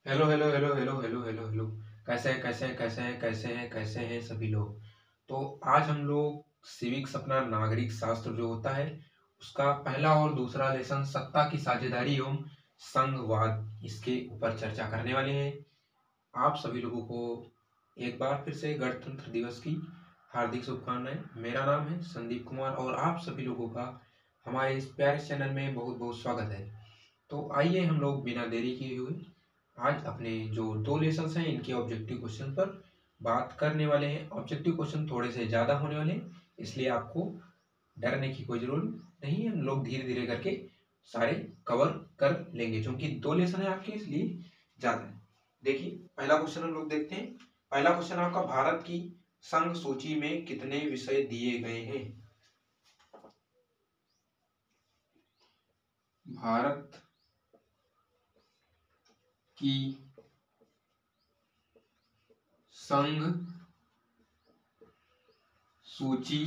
Hello hello hello hello hello hello hello. कैसे हैं सभी लोग। तो आज हम लोग सिविक्स अपना नागरिक शास्त्र जो होता है उसका पहला और दूसरा लेसन सत्ता की साझेदारी एवं संघवाद इसके ऊपर चर्चा करने वाले हैं। आप सभी लोगों को एक बार फिर से गणतंत्र दिवस की हार्दिक शुभकामनाएं। मेरा नाम है संदीप कुमार और आप सभी लोगों का हमारे इस प्यारे चैनल में बहुत बहुत स्वागत है। तो आइए हम लोग बिना देरी किए हुए आज अपने जो दो लेसन्स हैं इनके ऑब्जेक्टिव क्वेश्चन पर बात करने वाले हैं। ऑब्जेक्टिव क्वेश्चन थोड़े से ज़्यादा होने वाले हैं, इसलिए आपको डरने की कोई जरूरत नहीं है। हम लोग धीरे धीरे करके सारे कवर कर लेंगे, क्योंकि दो लेसन है आपके, इसलिए ज़्यादा है। देखिए पहला क्वेश्चन हम लोग देखते हैं। पहला क्वेश्चन आपका, भारत की संघ सूची में कितने विषय दिए गए हैं। भारत की संघ सूची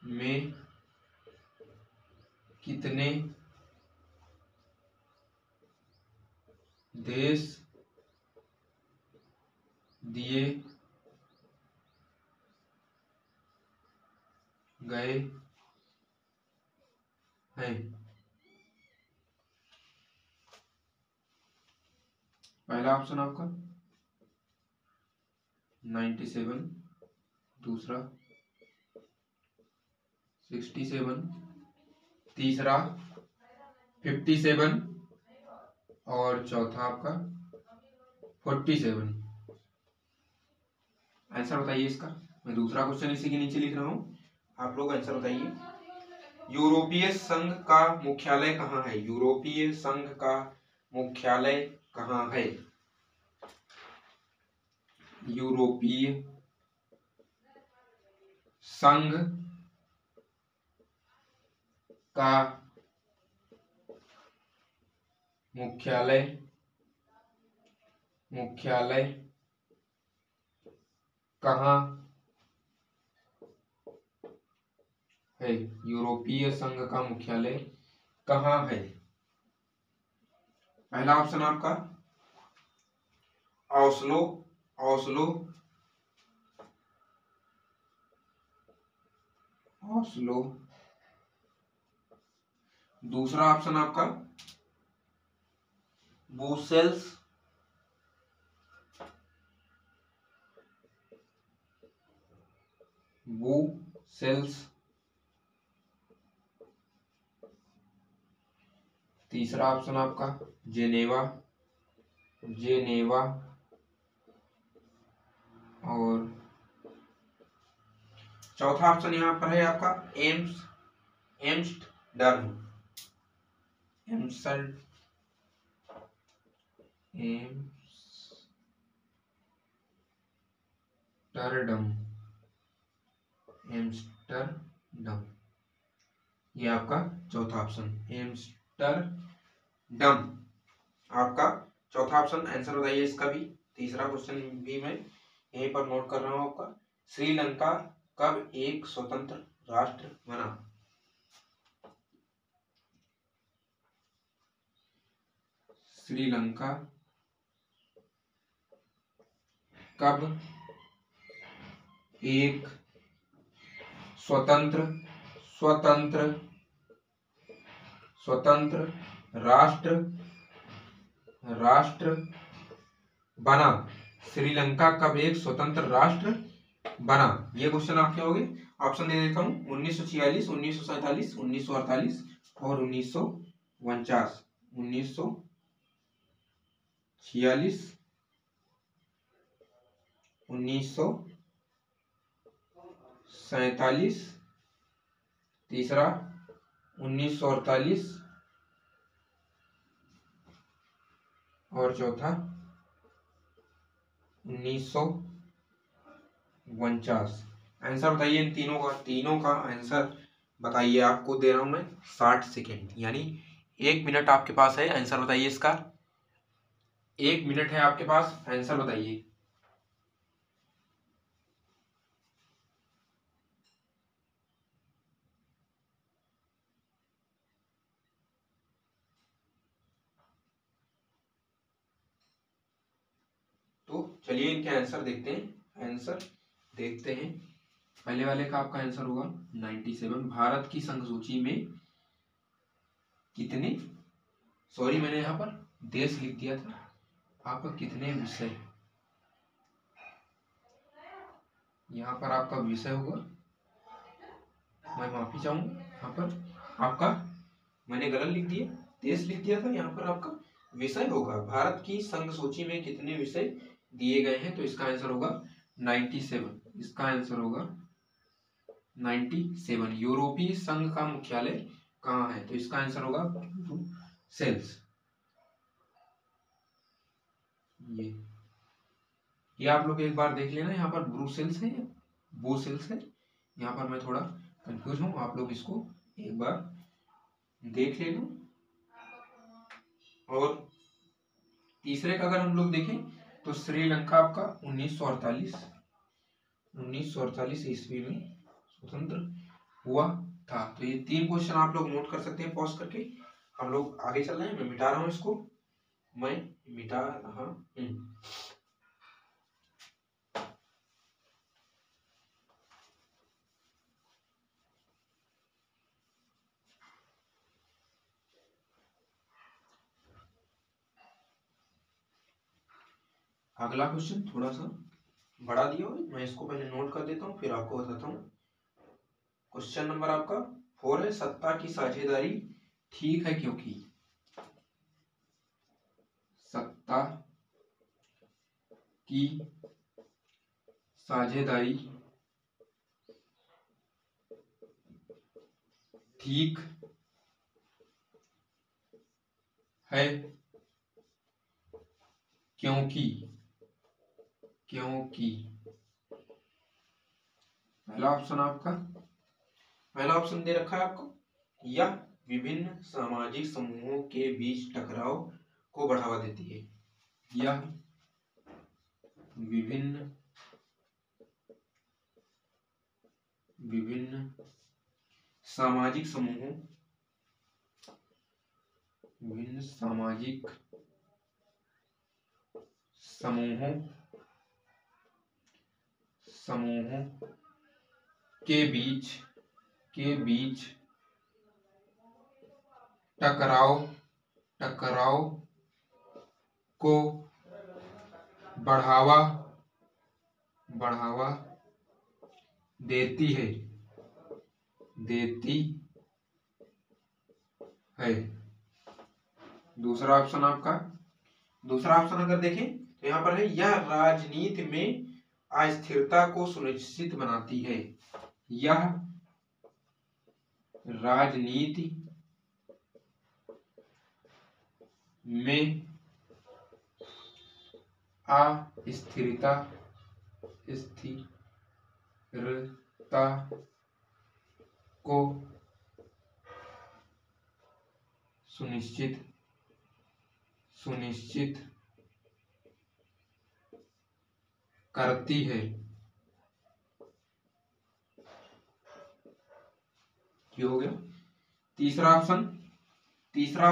में कितने देश दिए गए हैं। पहला ऑप्शन आपका 97, दूसरा 67, तीसरा 57 और चौथा आपका 47। आंसर बताइए इसका। मैं दूसरा क्वेश्चन इसी के नीचे लिख रहा हूं, आप लोग आंसर बताइए। यूरोपीय संघ का मुख्यालय कहाँ है। यूरोपीय संघ का मुख्यालय कहाँ है। यूरोपीय संघ का मुख्यालय मुख्यालय कहाँ है। यूरोपीय संघ का मुख्यालय कहाँ है। पहला ऑप्शन आपका ओस्लो, ओस्लो, ओस्लो। दूसरा ऑप्शन आपका ब्रुसेल्स, ब्रुसेल्स। तीसरा ऑप्शन आपका जेनेवा, जेनेवा। और चौथा ऑप्शन यहां पर है आपका एम्स्टर्डम, एम्स्टर्डम, एम्स्टर्डम। ये आपका चौथा ऑप्शन एम्स्टर्डम आपका चौथा ऑप्शन। आंसर बताइए इसका भी। तीसरा क्वेश्चन भी मैं यहीं पर नोट कर रहा हूं आपका। श्रीलंका कब एक स्वतंत्र राष्ट्र बना। श्रीलंका कब एक स्वतंत्र स्वतंत्र स्वतंत्र राष्ट्र राष्ट्र बना। श्रीलंका कब एक स्वतंत्र राष्ट्र बना। ये क्वेश्चन आपके हो गए। ऑप्शन दे देता हूं 1946, 1947, 1948 और 1949। 1946, 1947, तीसरा 1948 और चौथा 1949। आंसर बताइए इन तीनों का आंसर बताइए। आपको दे रहा हूं मैं 60 सेकेंड, यानी 1 मिनट आपके पास है। आंसर बताइए इसका। 1 मिनट है आपके पास, आंसर बताइए। चलिए इनके आंसर देखते हैं। आंसर देखते हैं। पहले वाले का आपका आंसर होगा 97। भारत की संघ सूची में कितने, सॉरी मैंने यहाँ पर देश लिख दिया था, आपका कितने विषय, यहाँ पर आपका विषय होगा, मैं माफी चाहूंगा, यहाँ पर आपका मैंने गलत लिख दिया, देश लिख दिया था, यहाँ पर आपका विषय होगा। भारत की संघ सूची में कितने विषय दिए गए हैं, तो इसका आंसर होगा 97। इसका आंसर होगा 97। यूरोपीय संघ का मुख्यालय कहाँ है, तो इसका आंसर होगा ब्रुसेल्स। ये आप लोग एक बार देख लेना, यहाँ पर ब्रुसेल्स है या ब्रुसेल्स है, यहाँ पर मैं थोड़ा कंफ्यूज हूँ, आप लोग इसको एक बार देख लेना। और तीसरे का अगर हम लोग देखें तो श्रीलंका आपका 1948 ईस्वी में स्वतंत्र हुआ था। तो ये 3 क्वेश्चन आप लोग नोट कर सकते हैं पॉज करके। हम लोग आगे चल रहे हैं, मैं मिटा रहा हूं इसको, मैं मिटा रहा हूं। अगला क्वेश्चन थोड़ा सा बढ़ा दिया हो, मैं इसको पहले नोट कर देता हूं फिर आपको बताता हूं। क्वेश्चन नंबर आपका 4 है, सत्ता की साझेदारी ठीक है क्योंकि, सत्ता की साझेदारी ठीक है क्योंकि, पहला ऑप्शन आपका, पहला ऑप्शन दे रखा है आपको, या विभिन्न सामाजिक समूहों के बीच टकराव को बढ़ावा देती है, या विभिन्न सामाजिक समूहों, विभिन्न सामाजिक समूहों के बीच टकराव को बढ़ावा देती है। दूसरा ऑप्शन आपका, दूसरा ऑप्शन अगर देखें तो यहाँ पर है, यह राजनीति में अस्थिरता को सुनिश्चित बनाती है, यह राजनीति में अस्थिरता को सुनिश्चित करती है। क्यों हो गया? तीसरा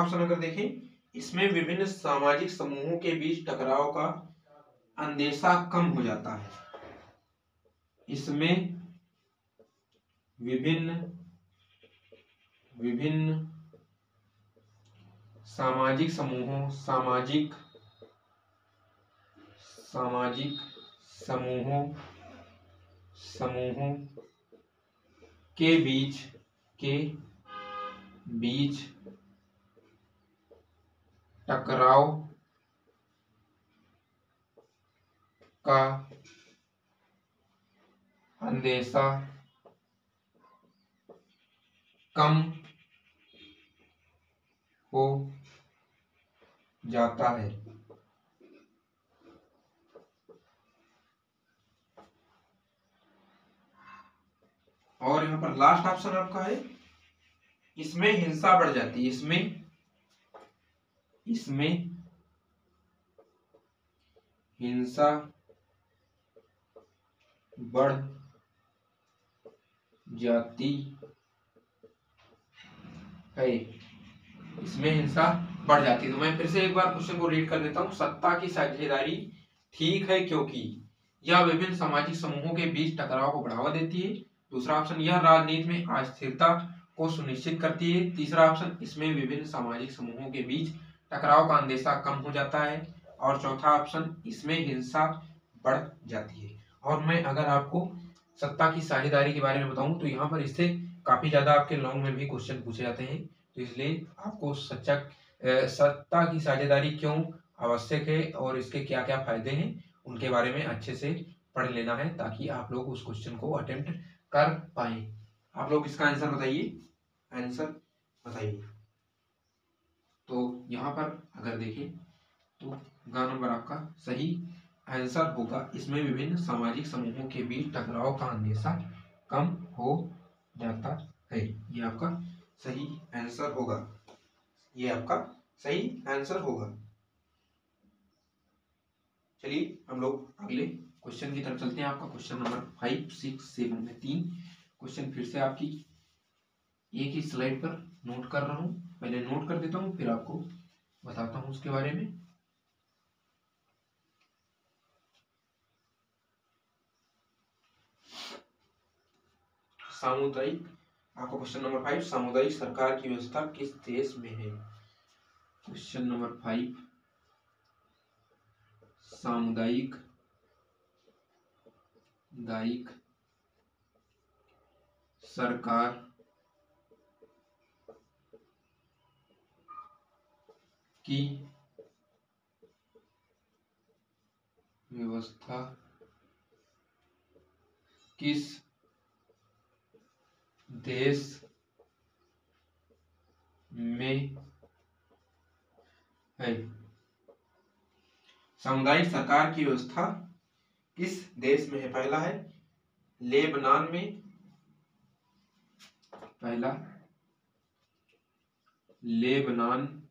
ऑप्शन अगर देखें, इसमें विभिन्न सामाजिक समूहों के बीच टकराव का अंदेशा कम हो जाता है। इसमें विभिन्न सामाजिक समूहों के बीच टकराव का अंदेशा कम हो जाता है। और यहाँ पर लास्ट ऑप्शन आपका है, इसमें हिंसा बढ़ जाती है। इसमें हिंसा बढ़ जाती है। इसमें हिंसा बढ़ जाती है। तो मैं फिर से एक बार क्वेश्चन को रीड कर देता हूं। सत्ता की साझेदारी ठीक है क्योंकि यह विभिन्न सामाजिक समूहों के बीच टकराव को बढ़ावा देती है। दूसरा ऑप्शन, यह राजनीति में अस्थिरता को सुनिश्चित करती है। तीसरा ऑप्शन, इसमें विभिन्न सामाजिक समूहों के बीच टकराव का अंदेशा कम हो जाता है। और चौथा ऑप्शन, इसमें हिंसा बढ़ जाती है। और मैं अगर आपको सत्ता की साझेदारी के बारे में बताऊं तो यहाँ पर इससे काफी ज्यादा आपके लॉन्ग में भी क्वेश्चन पूछे जाते हैं, तो इसलिए आपको सत्ता की साझेदारी क्यों आवश्यक है और इसके क्या क्या फायदे हैं उनके बारे में अच्छे से पढ़ लेना है, ताकि आप लोग उस क्वेश्चन को अटेम्प्ट कर पाए। आप लोग इसका आंसर बताइए, आंसर बताइए। तो यहाँ पर अगर देखें तो ग नंबर आपका सही आंसर होगा। इसमें विभिन्न सामाजिक समूहों के बीच टकराव का अंदेशा कम हो जाता है। ये आपका सही आंसर होगा, ये आपका सही आंसर होगा। चलिए हम लोग अगले क्वेश्चन की तरफ चलते हैं। आपका क्वेश्चन नंबर 5, 6, 7 में 3 क्वेश्चन फिर से आपकी एक ही स्लाइड पर नोट कर रहा हूं। पहले नोट कर देता हूं, फिर आपको बताता हूं उसके बारे में। सामुदायिक, आपका क्वेश्चन नंबर 5, सामुदायिक सरकार की व्यवस्था किस देश में है? क्वेश्चन नंबर 5, सामुदायिक दायिक सरकार की व्यवस्था किस देश में है? सामुदायिक सरकार की व्यवस्था किस देश में है? पहला है लेबनान में, पहला लेबनान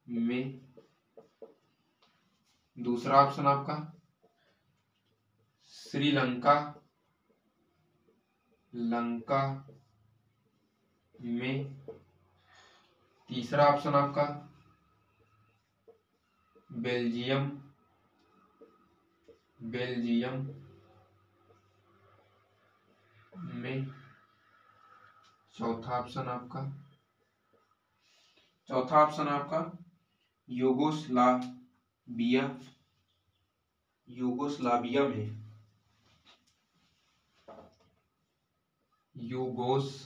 में। दूसरा ऑप्शन आपका श्रीलंका में। तीसरा ऑप्शन आपका बेल्जियम में। चौथा ऑप्शन आपका यूगोस्लाविया में। यूगोस्लाविया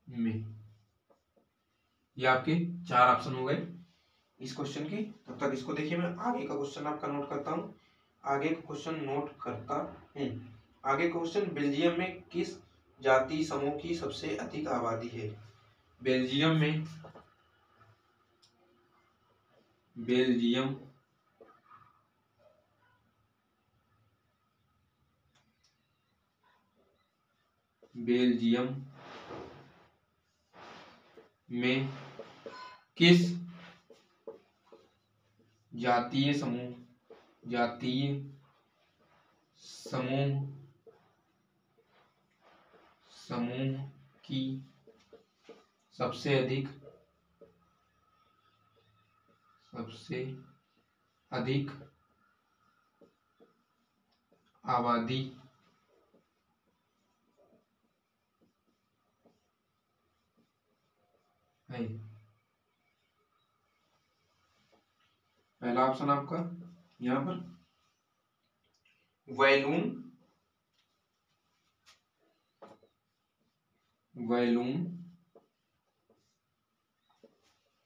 में। ये आपके 4 ऑप्शन हो गए इस क्वेश्चन के। तब तक इसको देखिए, मैं आगे का क्वेश्चन आपका नोट करता हूँ। आगे क्वेश्चन, बेल्जियम में किस जाति समूह की सबसे अधिक आबादी है? बेल्जियम में किस जातीय समूह की सबसे अधिक आबादी है? पहला ऑप्शन आपका यहाँ पर वैलून।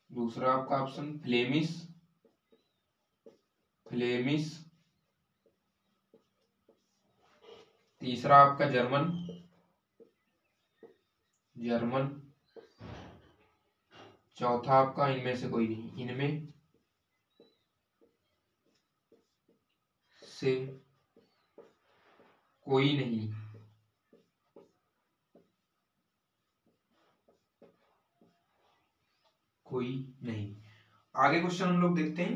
दूसरा आपका ऑप्शन फ्लेमिश। तीसरा आपका जर्मन। चौथा आपका इनमें से कोई नहीं। इनमें से कोई नहीं। आगे क्वेश्चन हम लोग देखते हैं।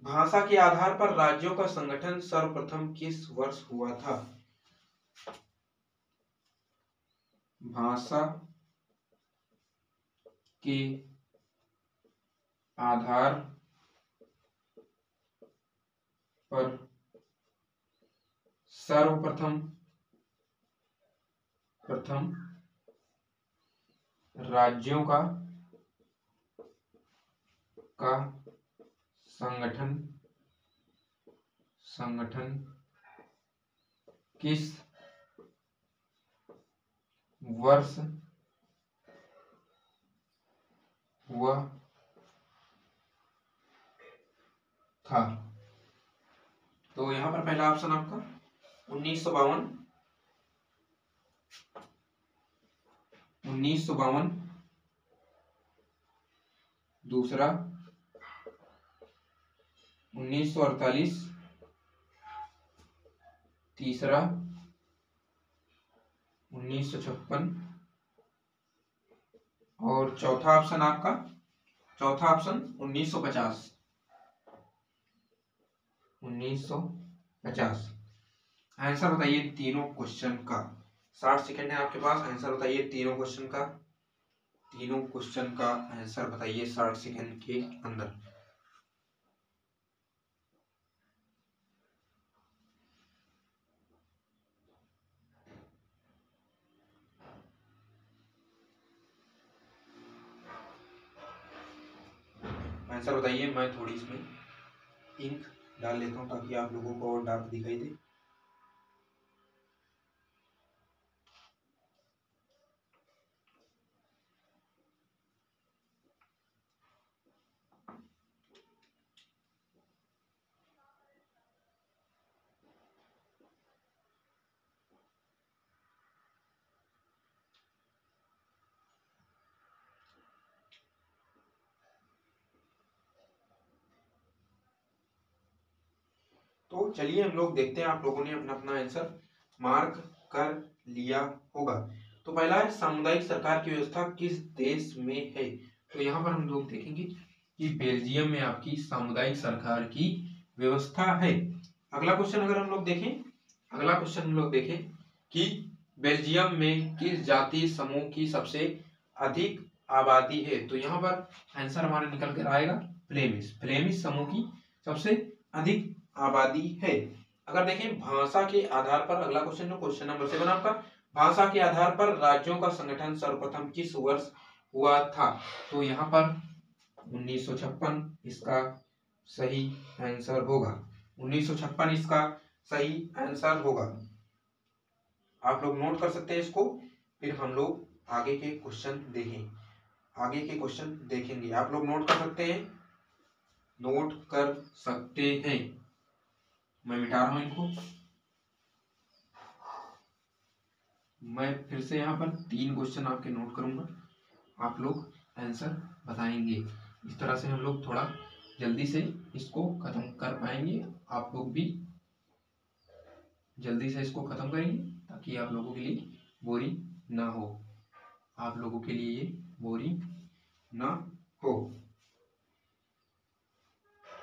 भाषा के आधार पर राज्यों का संगठन सर्वप्रथम किस वर्ष हुआ था? भाषा के आधार पर सर्वप्रथम राज्यों का संगठन किस वर्ष हुआ था? तो यहां पर पहला ऑप्शन आपका 1952, दूसरा 1948, तीसरा 1956 और चौथा ऑप्शन 1950। 1950 आंसर बताइए तीनों क्वेश्चन का। 60 सेकंड है आपके पास। आंसर बताइए तीनों क्वेश्चन का आंसर बताइए 60 सेकंड के अंदर। आंसर बताइए। मैं थोड़ी इसमें इंक डाल लेता हूं ताकि आप लोगों को और डार्क दिखाई दे। तो चलिए हम लोग देखते हैं आप लोगों ने अपना अपना आंसर मार्क कर लिया होगा। तो पहला है सामुदायिक सरकार की व्यवस्था किस देश में है? तो यहाँ पर हम लोग देखेंगे कि बेल्जियम में आपकी सामुदायिक सरकार की व्यवस्था है। अगला क्वेश्चन हम लोग देखें कि बेल्जियम में किस जाति समूह की सबसे अधिक आबादी है? तो यहाँ पर आंसर हमारा निकल कर आएगा फ्लेमिश समूह की सबसे अधिक आबादी है। अगर देखें भाषा के आधार पर, अगला क्वेश्चन जो क्वेश्चन नंबर 7 आपका, भाषा के आधार पर राज्यों का संगठन सर्वप्रथम किस वर्ष हुआ था? तो यहाँ पर 1956 इसका सही आंसर होगा। 1956 इसका सही आंसर होगा। आप लोग नोट कर सकते हैं इसको। फिर हम लोग आगे के क्वेश्चन देखेंगे। आप लोग नोट कर सकते हैं। मैं मिटा रहा हूं इनको। मैं फिर से यहाँ पर 3 क्वेश्चन आपके नोट करूंगा। आप लोग आंसर बताएंगे। इस तरह से हम लोग थोड़ा जल्दी से इसको खत्म कर पाएंगे। आप लोग भी जल्दी से इसको खत्म करेंगे ताकि आप लोगों के लिए बोरिंग ना हो।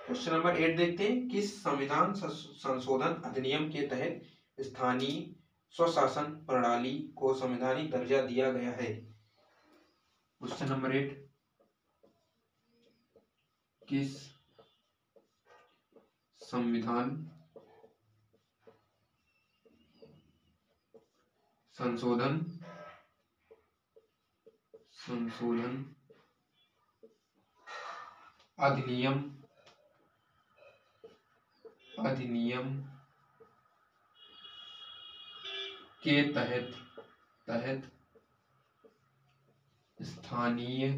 क्वेश्चन नंबर 8 देखते हैं। किस संविधान संशोधन अधिनियम के तहत स्थानीय स्वशासन प्रणाली को संवैधानिक दर्जा दिया गया है? क्वेश्चन नंबर 8 किस संविधान संशोधन अधिनियम के तहत स्थानीय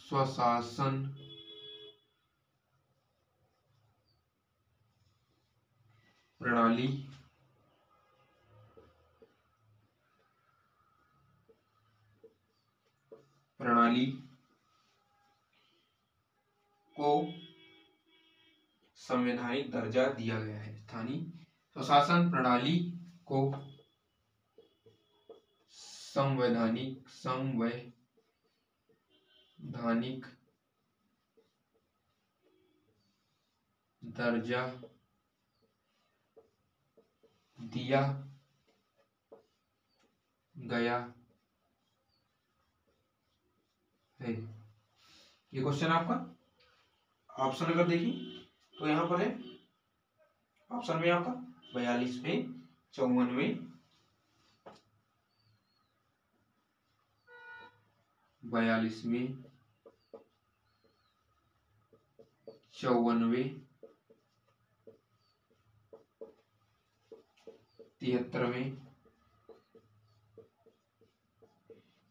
स्वशासन प्रणाली को संवैधानिक दर्जा दिया गया है। स्थानीय स्वशासन प्रणाली को संवैधानिक दर्जा दिया गया है। ये क्वेश्चन आपका ऑप्शन अगर देखिए तो यहाँ पर है, ऑप्शन में आपका 42वें 54वें 42वें 54वें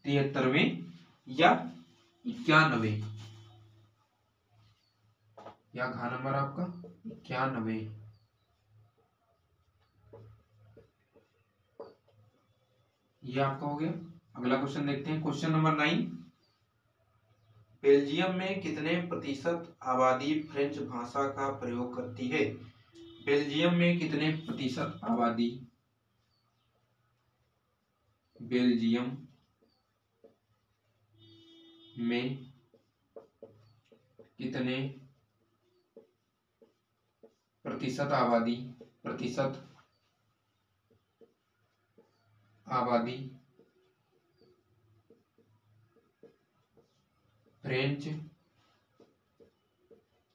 73वें या 91, या घा नंबर आपका 91। ये आपका हो गया। अगला क्वेश्चन देखते हैं, क्वेश्चन नंबर 9। बेल्जियम में कितने प्रतिशत आबादी फ्रेंच भाषा का प्रयोग करती है? बेल्जियम में कितने प्रतिशत आबादी, बेल्जियम में कितने प्रतिशत आबादी, प्रतिशत आबादी फ्रेंच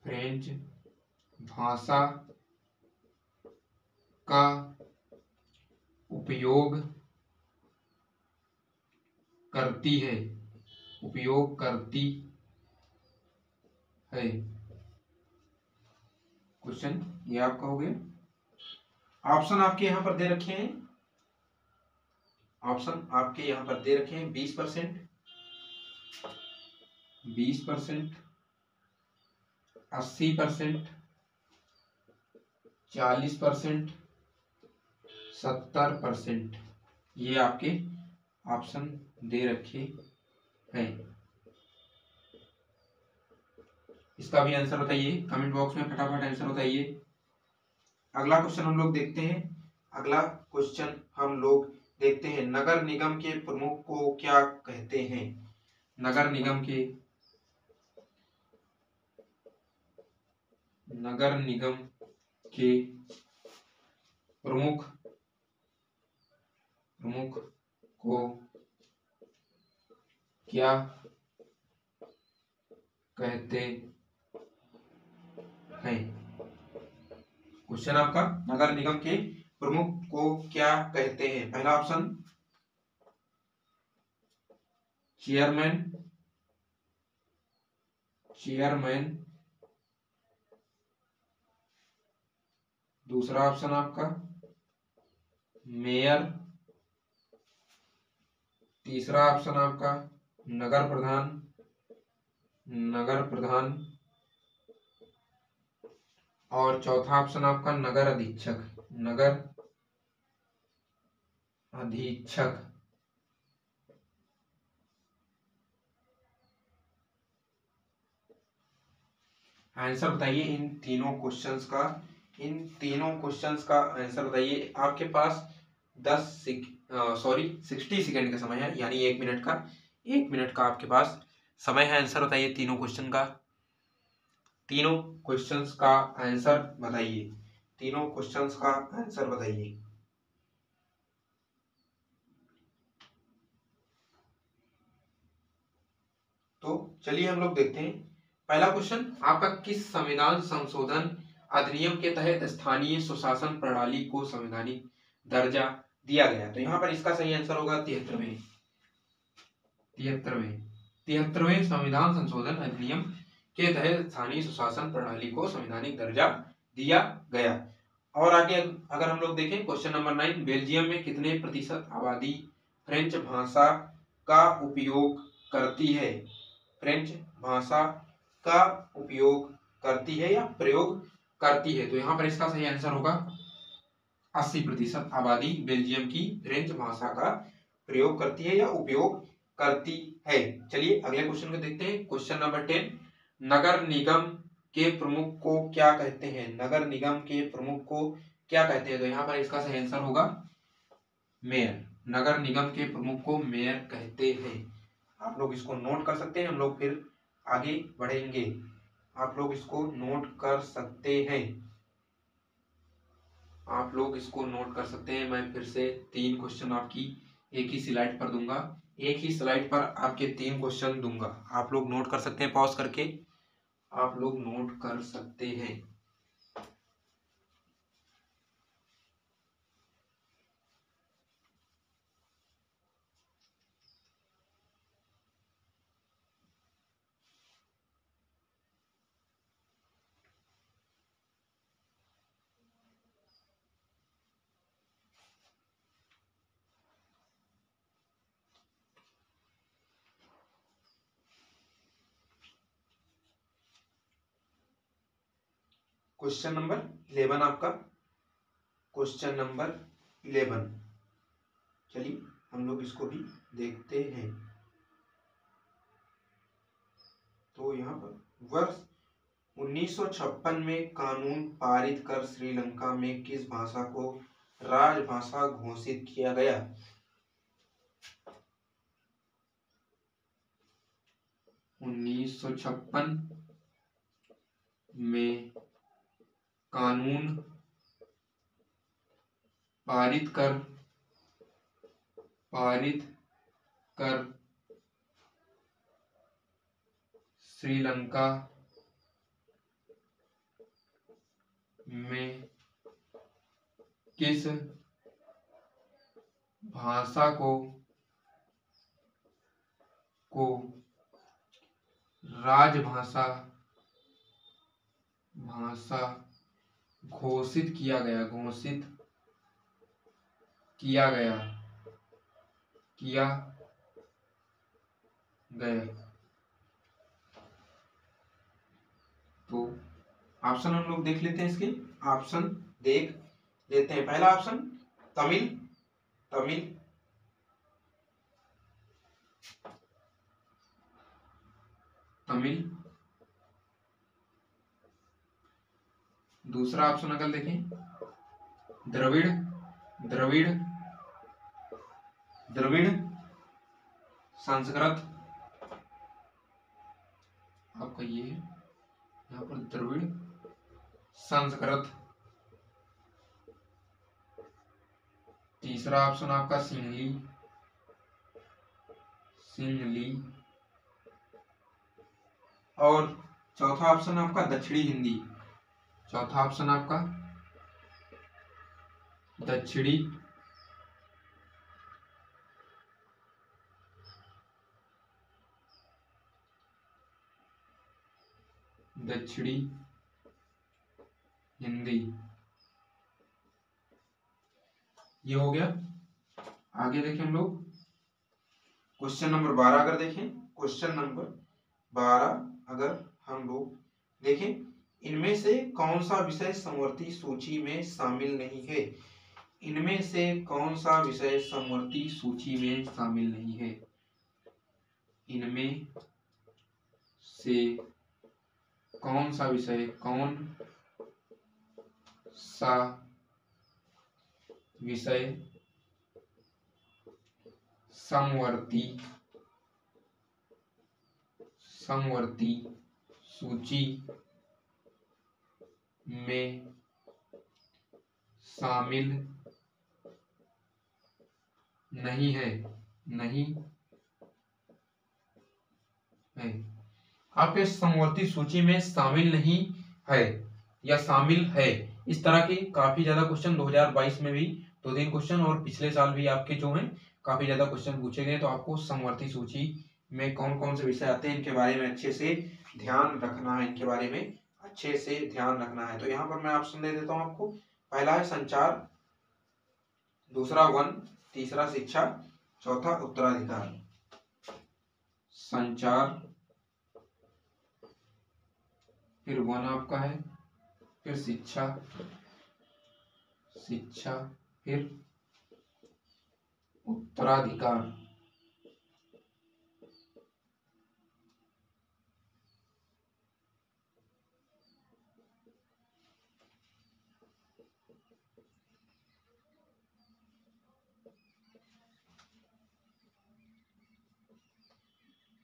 फ्रेंच भाषा का उपयोग करती है, उपयोग करती है? क्वेश्चन ये आपका हो गया। ऑप्शन आपके यहां पर दे रखे हैं, ऑप्शन आपके यहां पर दे रखे हैं 20%, 20%, 80%, 40%, 70%। ये आपके ऑप्शन दे रखे हैं। इसका भी आंसर बताइए कमेंट बॉक्स में, फटाफट आंसर बताइए। अगला क्वेश्चन हम लोग देखते हैं। अगला क्वेश्चन हम लोग देखते हैं, नगर निगम के प्रमुख को क्या कहते हैं? नगर निगम के, नगर निगम के प्रमुख, प्रमुख को क्या कहते हैं? क्वेश्चन आपका, नगर निगम के प्रमुख को क्या कहते हैं? पहला ऑप्शन चेयरमैन, चेयरमैन। दूसरा ऑप्शन आपका मेयर। तीसरा ऑप्शन आपका नगर प्रधान, नगर प्रधान। और चौथा ऑप्शन आपका नगर अधीक्षक, नगर अधीक्षक। आंसर बताइए इन तीनों क्वेश्चंस का, इन तीनों क्वेश्चंस का आंसर बताइए। आपके पास 60 सेकेंड का समय है, यानी 1 मिनट का, 1 मिनट का आपके पास समय है। आंसर बताइए तीनों क्वेश्चन का, तीनों क्वेश्चंस का आंसर बताइए, तीनों क्वेश्चंस का आंसर बताइए। तो चलिए हम लोग देखते हैं। पहला क्वेश्चन आपका, किस संविधान संशोधन अधिनियम के तहत स्थानीय स्वशासन प्रणाली को संवैधानिक दर्जा दिया गया? तो यहाँ पर इसका सही आंसर होगा 73वें, 73वें संविधान संशोधन अधिनियम के तहत स्थानीय स्वशासन प्रणाली को संवैधानिक दर्जा दिया गया। और आगे अगर हम लोग देखें, क्वेश्चन नंबर 9, बेल्जियम में कितने प्रतिशत आबादी फ्रेंच भाषा का उपयोग करती है? फ्रेंच भाषा का उपयोग करती है या प्रयोग करती है? तो यहाँ पर इसका सही आंसर होगा 80% आबादी बेल्जियम की फ्रेंच भाषा का प्रयोग करती है या उपयोग करती है। चलिए अगले क्वेश्चन को देखते हैं, क्वेश्चन नंबर 10, नगर निगम के प्रमुख को क्या कहते हैं? नगर निगम के प्रमुख को क्या कहते हैं? तो यहाँ पर इसका सही आंसर होगा मेयर। नगर निगम के प्रमुख को मेयर कहते हैं। आप लोग इसको नोट कर सकते हैं, हम लोग फिर आगे बढ़ेंगे। आप लोग इसको नोट कर सकते हैं, आप लोग इसको नोट कर सकते हैं। मैं फिर से 3 क्वेश्चन आपकी एक ही स्लाइड पर दूंगा, एक ही स्लाइड पर आपके 3 क्वेश्चन दूंगा। आप लोग नोट कर सकते हैं, पॉज करके आप लोग नोट कर सकते हैं। क्वेश्चन नंबर 11 आपका, क्वेश्चन नंबर 11, चलिए हम लोग इसको भी देखते हैं। तो यहाँ पर वर्ष 1956 में कानून पारित कर श्रीलंका में किस भाषा को राजभाषा घोषित किया गया? 1956 में कानून पारित कर श्रीलंका में किस भाषा को राजभाषा घोषित किया गया? तो ऑप्शन हम लोग देख लेते हैं, इसके ऑप्शन देख लेते हैं। पहला ऑप्शन तमिल, दूसरा ऑप्शन अगर देखें द्रविड़, संस्कृत, आपका ये है यहाँ पर द्रविड़, संस्कृत। तीसरा ऑप्शन आपका सिंहली, और चौथा ऑप्शन आपका दक्षिणी हिंदी, दक्षिणी हिंदी। ये हो गया। आगे देखें हम लोग क्वेश्चन नंबर 12 अगर देखें, क्वेश्चन नंबर 12 अगर हम लोग देखें, इनमें से कौन सा विषय समवर्ती सूची में शामिल नहीं है? इनमें से कौन सा विषय समवर्ती सूची में शामिल नहीं है? इनमें से कौन सा विषय समवर्ती सूची में शामिल नहीं है? आपके समवर्ती सूची में शामिल नहीं है या शामिल है, इस तरह के काफी ज्यादा क्वेश्चन 2022 में भी 2-3 क्वेश्चन और पिछले साल भी आपके जो हैं काफी ज्यादा क्वेश्चन पूछे गए। तो आपको समवर्ती सूची में कौन कौन से विषय आते हैं इनके बारे में अच्छे से ध्यान रखना है, तो यहाँ पर मैं ऑप्शन दे देता हूँ आपको। पहला है संचार, दूसरा वन, तीसरा शिक्षा, चौथा उत्तराधिकार। संचार, फिर वन आपका है, फिर शिक्षा, फिर उत्तराधिकार।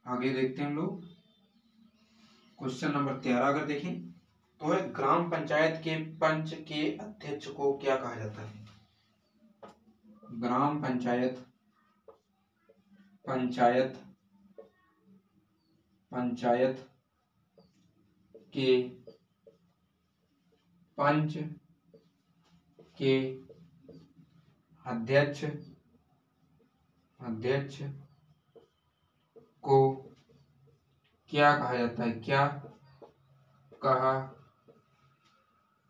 आगे देखते हैं हम लोग क्वेश्चन नंबर 13 अगर देखें तो है ग्राम पंचायत के पंच के अध्यक्ष को क्या कहा जाता है? ग्राम पंचायत पंचायत के पंच के अध्यक्ष को क्या कहा जाता है? क्या कहा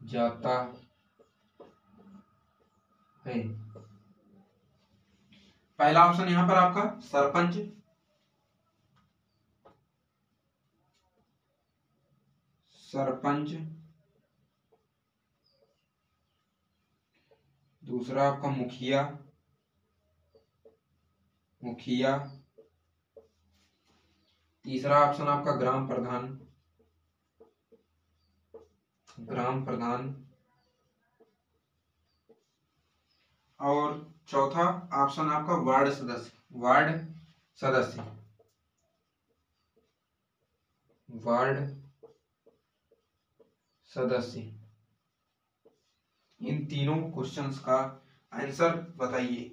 जाता है? पहला ऑप्शन यहां पर आपका सरपंच, दूसरा आपका मुखिया, तीसरा ऑप्शन आपका ग्राम प्रधान, और चौथा ऑप्शन आपका वार्ड सदस्य। इन तीनों क्वेश्चंस का आंसर बताइए।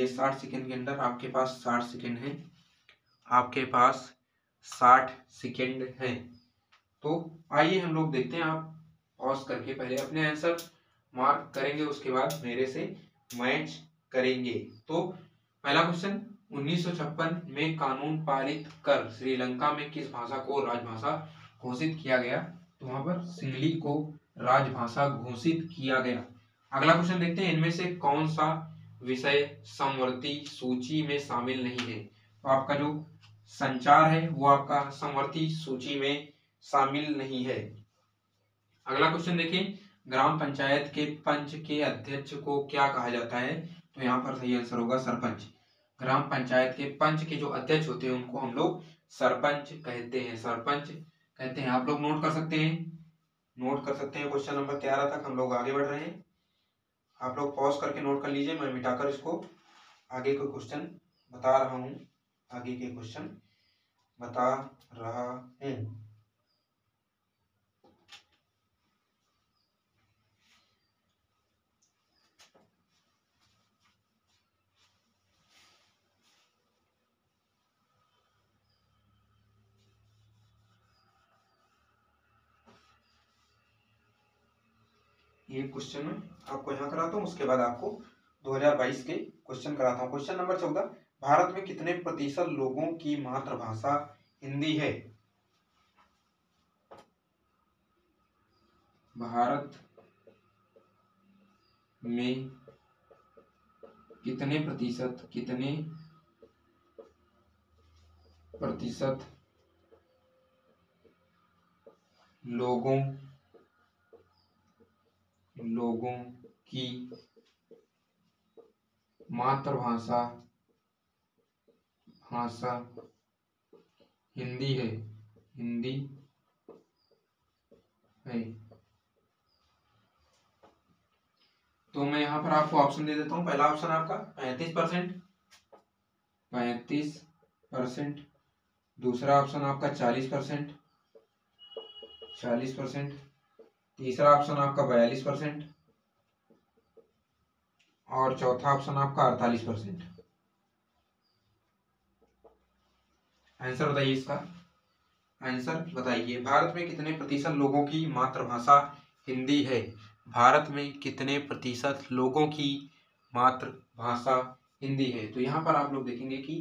60 सेकंड के अंदर आपके पास 60 सेकंड है। तो आइए हम लोग देखते हैं। आप पॉज करके पहले अपने आंसर मार्क करेंगे, उसके बाद मेरे से मैच करेंगे। तो पहला क्वेश्चन, 1956 में कानून पारित कर श्रीलंका में किस भाषा को राजभाषा घोषित किया गया? तो वहां पर सिंहली को राजभाषा घोषित किया गया। अगला क्वेश्चन देखते हैं, इनमें से कौन सा विषय समवर्ती सूची में शामिल नहीं है? तो आपका जो संचार है वो आपका समवर्ती सूची में शामिल नहीं है। अगला क्वेश्चन देखिए, ग्राम पंचायत के पंच के अध्यक्ष को क्या कहा जाता है? तो यहाँ पर सही आंसर होगा सरपंच। ग्राम पंचायत के पंच के जो अध्यक्ष होते हैं उनको हम लोग सरपंच कहते हैं। आप लोग नोट कर सकते हैं। क्वेश्चन नंबर 13 तक हम लोग आगे बढ़ रहे हैं। आप लोग पॉज करके नोट कर लीजिए, मैं मिटाकर इसको आगे के क्वेश्चन बता रहा हूँ। ये क्वेश्चन में आपको यहाँ कराता हूँ, उसके बाद आपको 2022 के क्वेश्चन कराता हूँ। क्वेश्चन नंबर 14, भारत में कितने प्रतिशत लोगों की मातृभाषा हिंदी है? भारत में कितने प्रतिशत लोगों की मातृभाषा हिंदी है? तो मैं यहाँ पर आपको ऑप्शन दे देता हूँ। पहला ऑप्शन आपका 35%, दूसरा ऑप्शन आपका 40%, तीसरा ऑप्शन आपका 42% और चौथा ऑप्शन आपका 48%। आंसर बताइए इसका। भारत में कितने प्रतिशत लोगों की मातृभाषा हिंदी है? भारत में कितने प्रतिशत लोगों की मातृभाषा हिंदी है? तो यहाँ पर आप लोग देखेंगे कि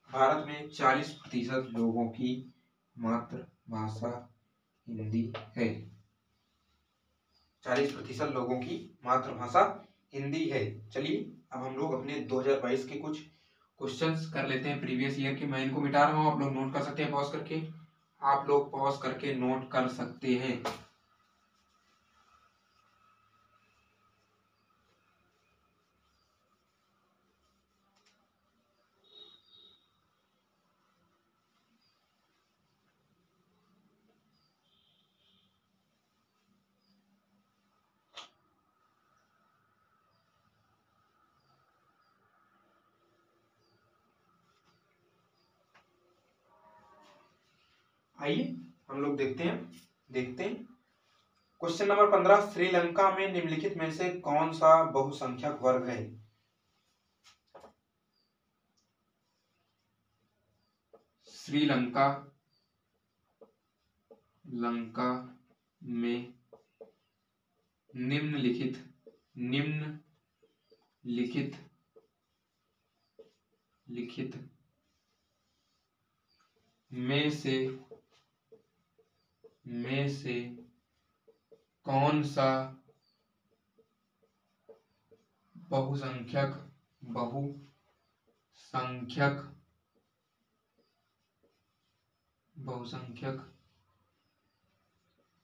भारत में 40% लोगों की मातृभाषा हिंदी है। 40% लोगों की मातृभाषा हिंदी है। चलिए अब हम लोग अपने 2022 के कुछ क्वेश्चंस कर लेते हैं प्रीवियस ईयर के। मैं इनको मिटा रहा हूँ, आप लोग नोट कर सकते हैं नोट कर सकते हैं। आइए हम लोग देखते हैं। क्वेश्चन नंबर 15, श्रीलंका में निम्नलिखित में से कौन सा बहुसंख्यक वर्ग है? श्रीलंका में निम्नलिखित में से कौन सा बहुसंख्यक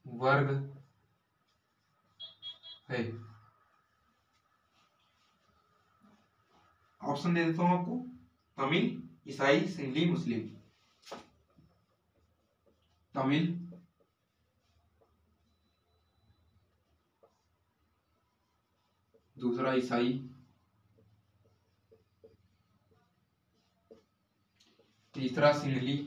वर्ग है? ऑप्शन दे देता हूं आपको। तमिल, ईसाई, सिंहली, मुस्लिम। तमिल, दूसरा ईसाई, तीसरा सिंहली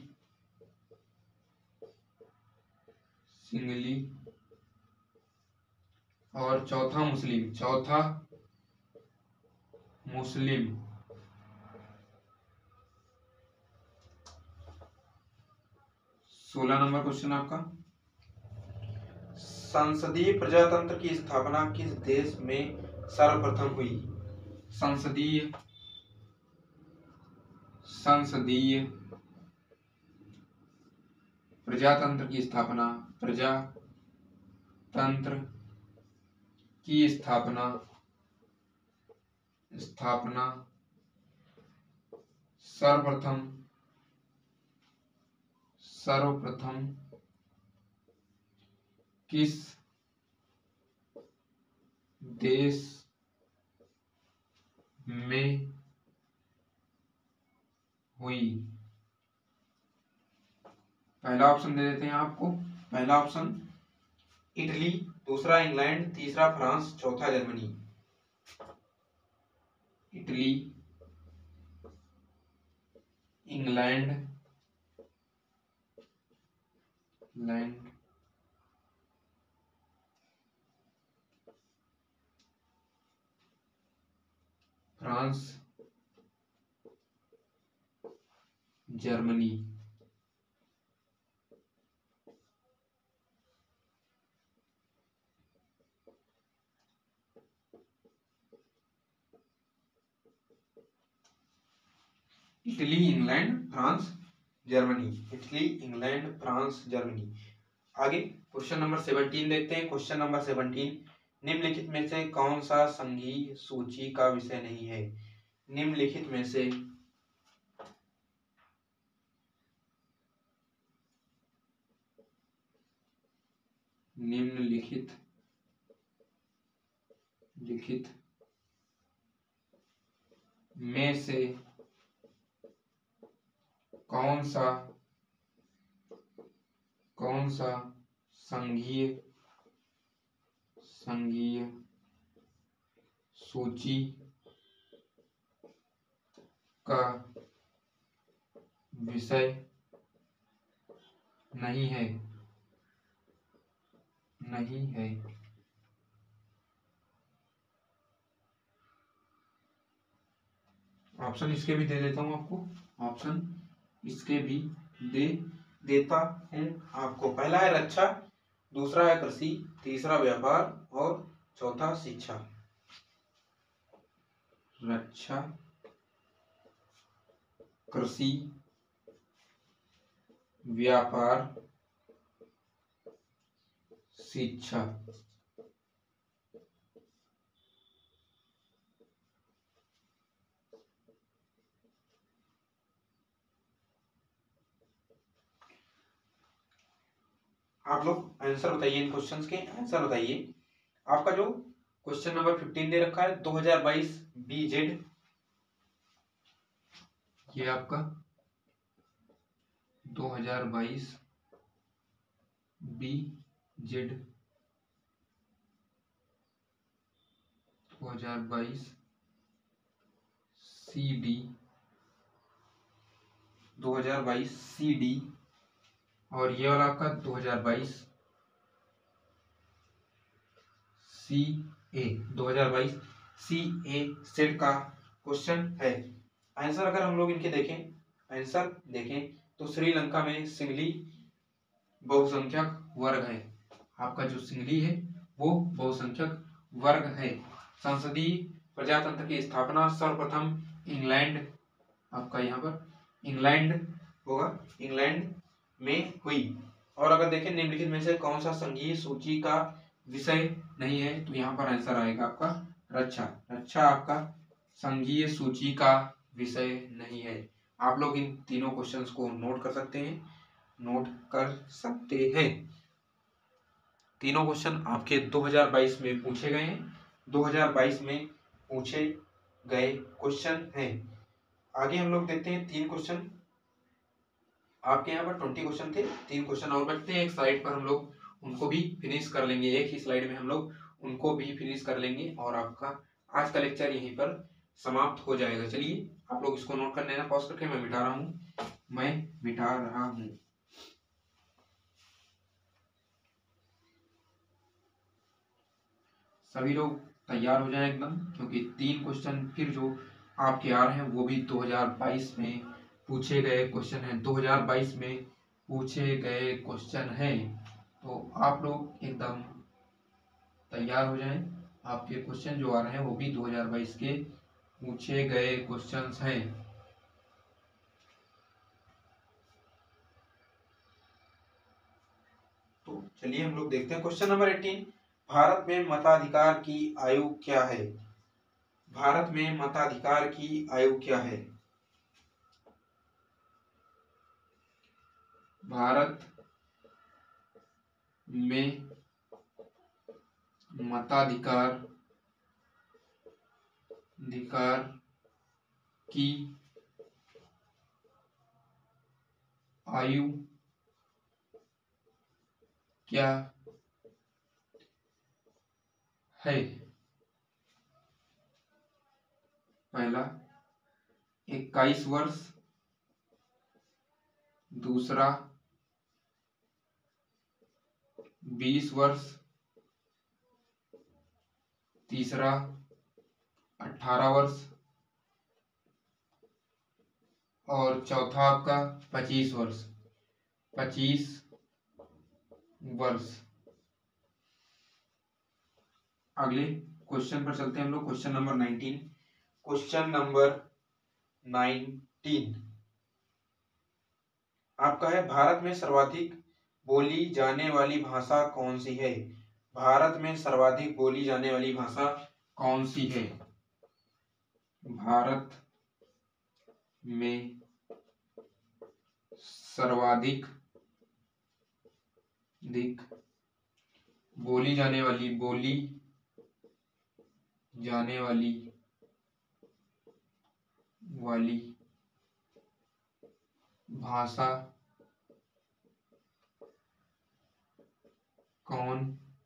और चौथा मुस्लिम। 16 नंबर क्वेश्चन आपका। संसदीय प्रजातंत्र की स्थापना किस देश में सर्वप्रथम हुई? संसदीय प्रजातंत्र की स्थापना सर्वप्रथम किस देश में हुई? पहला ऑप्शन दे देते हैं आपको। पहला ऑप्शन इटली, दूसरा इंग्लैंड, तीसरा फ्रांस, चौथा Germany. Italy, England, France, Germany. Italy, England, France, Germany. Italy, England, France, Germany. आगे क्वेश्चन नंबर 17 देखते हैं। क्वेश्चन नंबर 17, निम्नलिखित में से कौन सा संघीय सूची का विषय नहीं है? निम्नलिखित में से कौन सा संघीय सूची का विषय नहीं है? ऑप्शन इसके भी दे देता हूं आपको। ऑप्शन इसके भी दे देता हूं आपको। पहला है रक्षा, दूसरा है कृषि, तीसरा व्यापार और चौथा शिक्षा। रक्षा, कृषि, व्यापार, शिक्षा। आप लोग आंसर बताइए, इन क्वेश्चंस के आंसर बताइए। आपका जो क्वेश्चन नंबर 15 दे रखा है 2022 BZ, ये आपका 2022 BZ, 2022 CD, 2022 CD और ये वाला आपका 2022 CA, 2022 CA सेट का क्वेश्चन है। आंसर अगर हम लोग इनके देखें तो श्रीलंका में सिंगली बहुसंख्यक वर्ग है। आपका जो सिंगली है वो बहुसंख्यक वर्ग है। संसदीय प्रजातंत्र की स्थापना सर्वप्रथम इंग्लैंड, आपका यहाँ पर इंग्लैंड होगा, इंग्लैंड में हुई। और अगर देखें निम्नलिखित में से कौन सा संघीय सूची का विषय नहीं है, तो यहाँ पर आंसर आएगा आपका रक्षा। रक्षा आपका संघीय सूची का विषय नहीं है। आप लोग इन तीनों क्वेश्चंस को नोट कर सकते हैं, नोट कर सकते हैं। तीनों क्वेश्चन आपके 2022 में पूछे गए हैं, 2022 में पूछे गए क्वेश्चन हैं। आगे हम लोग देखते हैं 3 क्वेश्चन। आपके यहाँ पर 20 क्वेश्चन थे, 3 क्वेश्चन और बचते हैं। एक स्लाइड पर हम लोग उनको भी फिनिश कर लेंगे, एक ही स्लाइड में हम लोग उनको भी फिनिश कर लेंगे और आपका आज का लेक्चर यहीं पर समाप्त हो जाएगा। चलिए आप लोग इसको नोट कर लेना, पॉज करके मैं मिटा रहा हूँ। सभी लोग तैयार हो जाएं एकदम, क्योंकि 3 क्वेश्चन फिर जो आपके आ रहे हैं वो भी 2022 में पूछे गए क्वेश्चन हैं, 2022 में पूछे गए क्वेश्चन हैं। तो आप लोग एकदम तैयार हो जाएं, आपके क्वेश्चन जो आ रहे हैं वो भी 2022 के पूछे गए क्वेश्चंस हैं। तो चलिए हम लोग देखते हैं क्वेश्चन नंबर 18। भारत में मताधिकार की आयु क्या है? भारत में मताधिकार की आयु क्या है? भारत में मताधिकार की आयु क्या है? पहला 21 वर्ष, दूसरा 20 वर्ष, तीसरा 18 वर्ष और चौथा आपका 25 वर्ष। 25 वर्ष। अगले क्वेश्चन पर चलते हैं हम लोग, क्वेश्चन नंबर 19। क्वेश्चन नंबर 19 आपका है, भारत में सर्वाधिक बोली जाने वाली भाषा कौन सी है? भारत में सर्वाधिक बोली जाने वाली भाषा कौन सी है? भारत में सर्वाधिक बोली जाने वाली भाषा कौन सी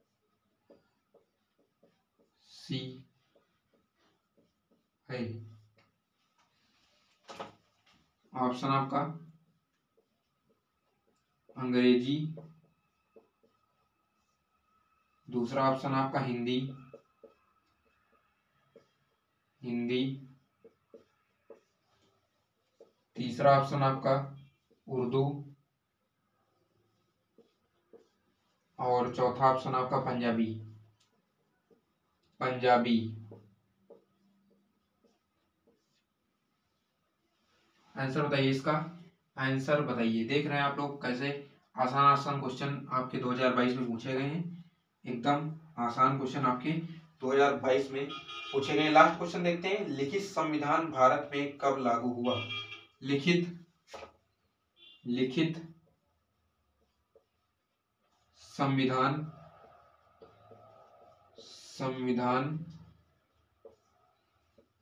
है? ऑप्शन आपका अंग्रेजी, दूसरा ऑप्शन आपका हिंदी, तीसरा ऑप्शन आपका उर्दू और चौथा ऑप्शन आपका पंजाबी। आंसर बताइए, इसका आंसर बताइए। देख रहे हैं आप लोग कैसे आसान आसान क्वेश्चन आपके 2022 में पूछे गए हैं। एकदम आसान क्वेश्चन आपके 2022 में पूछे गए। लास्ट क्वेश्चन देखते हैं, लिखित संविधान भारत में कब लागू हुआ? लिखित संविधान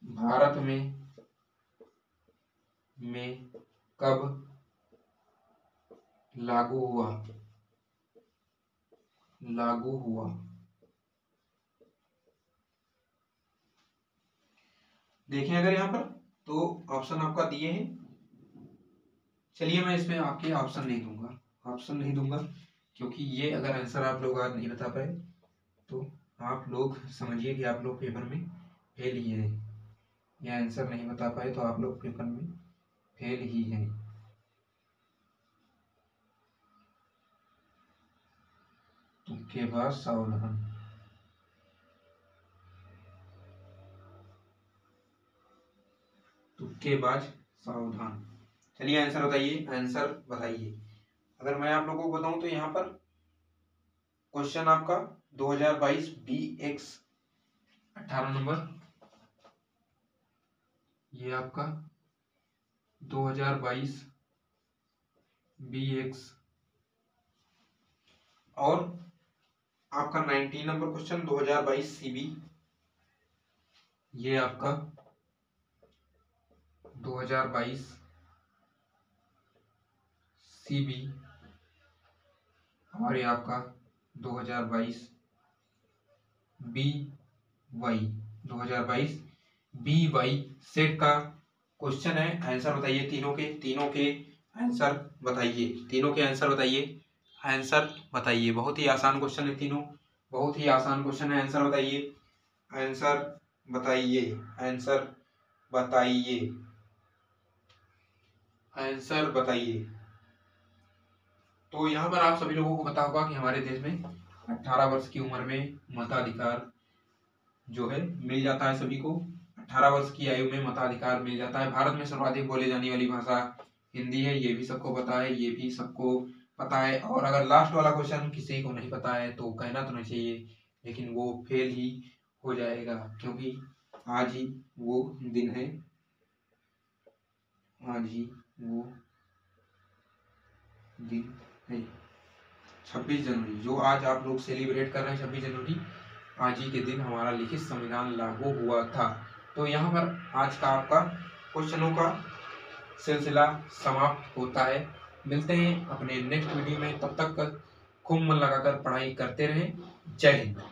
भारत में कब लागू हुआ? देखें अगर यहाँ पर तो ऑप्शन आपका दिए हैं। चलिए मैं इसमें आपके ऑप्शन नहीं दूंगा, क्योंकि ये अगर आंसर आप लोग आज नहीं बता पाए तो आप लोग समझिए कि आप लोग पेपर में फेल ही हैं। ये आंसर नहीं बता पाए तो आप लोग पेपर में फेल ही हैं। तुक्केबाज सावधान। तुक्केबाज सावधान। चलिए आंसर बताइए, आंसर बताइए। अगर मैं आप लोगों को बताऊं तो यहाँ पर क्वेश्चन आपका 2022 BX 18 नंबर, ये आपका 2022 BX और आपका 19 नंबर क्वेश्चन 2022 CB, ये आपका 2022 CB और ये आपका 2022 BY, 2022 BY सेट का क्वेश्चन है। आंसर बताइए तीनों के आंसर बताइए, तीनों के आंसर बताइए, आंसर बताइए। बहुत ही आसान क्वेश्चन है तीनों, बहुत ही आसान क्वेश्चन है। आंसर बताइए, आंसर बताइए, आंसर बताइए, आंसर बताइए। तो यहाँ पर आप सभी लोगों को पता होगा कि हमारे देश में 18 वर्ष की उम्र में मताधिकार जो है मिल जाता है सभी को। 18 वर्ष की आयु में मताधिकार मिल जाता है। भारत में सर्वाधिक बोले जाने वाली भाषा हिंदी है, ये भी सबको पता है, ये भी सबको पता है। और अगर लास्ट वाला क्वेश्चन किसी को नहीं पता है तो कहना तो नहीं चाहिए, लेकिन वो फेल ही हो जाएगा, क्योंकि आज ही वो दिन है, आज ही वो दिन है 26 जनवरी, जो आज आप लोग सेलिब्रेट कर रहे हैं 26 जनवरी। आज ही के दिन हमारा लिखित संविधान लागू हुआ था। तो यहाँ पर आज का आपका क्वेश्चनों का सिलसिला समाप्त होता है। मिलते हैं अपने नेक्स्ट वीडियो में, तब तक खूब मन लगाकर पढ़ाई करते रहें। जय हिंद।